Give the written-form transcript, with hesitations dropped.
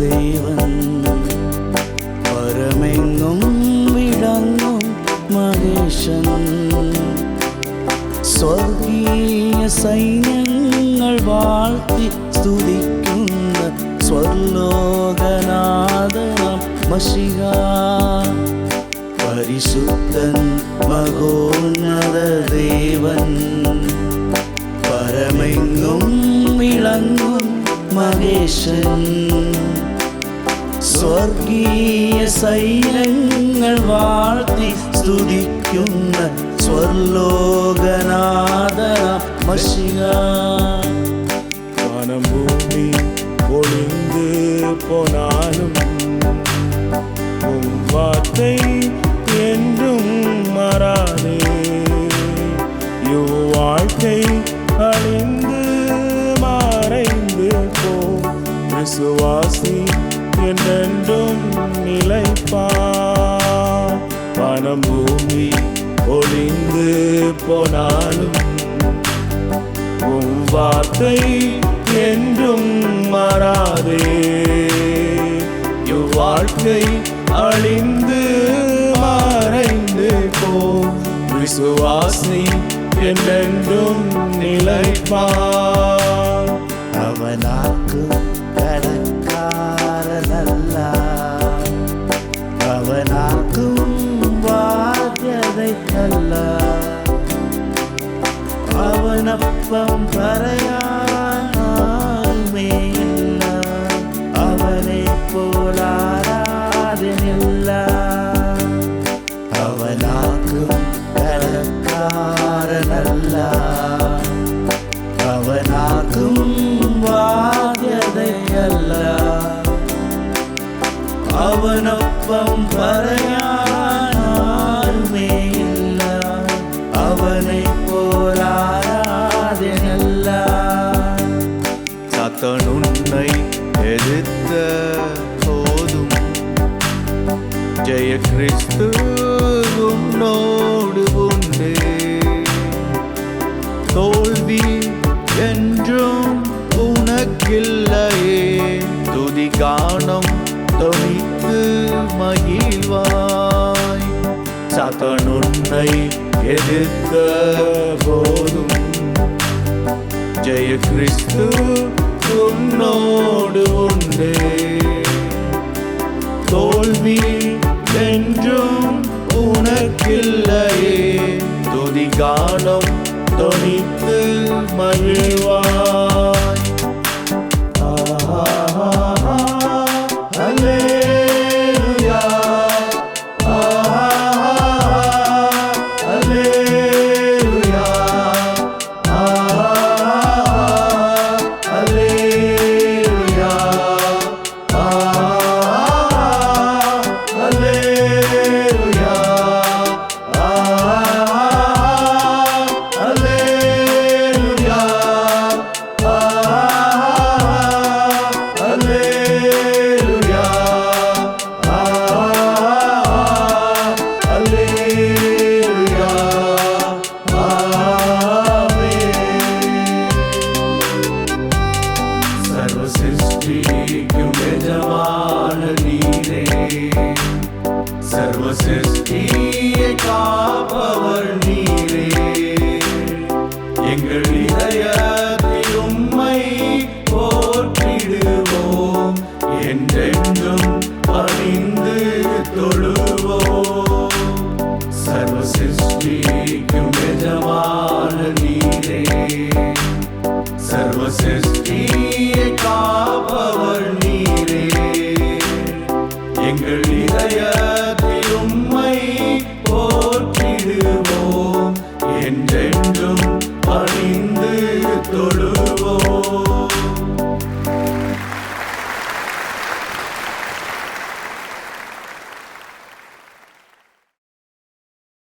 தேவன் பரமெங்கும் விளங்கும் மகேஷன் സ്വർഗീയ സൈന്യങ്ങൾ വാഴ്ത്തി സ്തുതിക്കുന്ന സ്വർലോകനാഥനാം മശിഹ പരിശുദ്ധൻ മഹോന്നത ദേവൻ പരമെങ്ങും വിളങ്ങും മഹേശൻ സ്വർഗീയ സൈന്യങ്ങൾ വാഴ്ത്തി സ്തുതിക്കുന്ന സ്വർലോകനാഥനാം മശിഹ வானம் பூமி ஒளிந்து போனாலும் உம் வார்த்தை என்றும் மாறாதே. வாழ்க்கை அழிந்து மறைந்து போ விசுவாசி என்றென்றும் நிலைப்பார். வானம் பூமி ஒளிந்து போனாலும் உம் வார்த்தை என்றும் மாறாதே. வாழ்க்கை அழிந்து மறைந்து போ விசுவாசி என்றென்றும் நிலைப்பார். அவனாக்கும் கடற்காரனல்ல, அவனாக்கும் வார்த்தை அல்ல, அவனப்பம் பறையாமே இல்ல, அவனை போலாராதனில்ல. அவனாக்கும் கடற்காரனல்ல, அவனாக்கும் வார்த்தை அல்ல, அவனப்பம் பறையாமே இல்ல, அவனை போலாராதனில்ல. சாத்தான் உன்னை எதிர்த்த போதும் ஜெய கிறிஸ்து உன்னோடு உண்டு. தோல்வி என்றும் உனக்கில்லையே, துதி கானம் தொனித்து மகிழ்வாய். சாத்தான் உன்னை எதிர்த்த போதும் ஜெய கிறிஸ்து உன்னோடு உண்டு. தோல்வி என்றும் உனக்கில்லையே, துதி கானம் தொனித்து மகிழ்வாய். அல்லேலூயா, அல்லேலூயா, அல்லேலூயா, அல்லேலூயா, அல்லேலூயா, அல்லேலூயா, அல்லேலூயா, ஆமென். சர்வ சிருஷ்டிக்கும் எஜமான நீரே, சர்வ சிருஷ்டியை காப்பவர் நீரே. எங்கள் இதயத்தில் உம்மை போற்றிடுவோம், என்றென்றும் பணிந்து தொழுவோம். சர்வ சிருஷ்டிக்கும் எஜமான நீரே, சர்வ சிருஷ்டியை காப்பவர் நீரே. எங்கள் இதயத்தில் உம்மை போற்றிடுவோம், என்றென்றும் பணிந்து தொழுவோம்.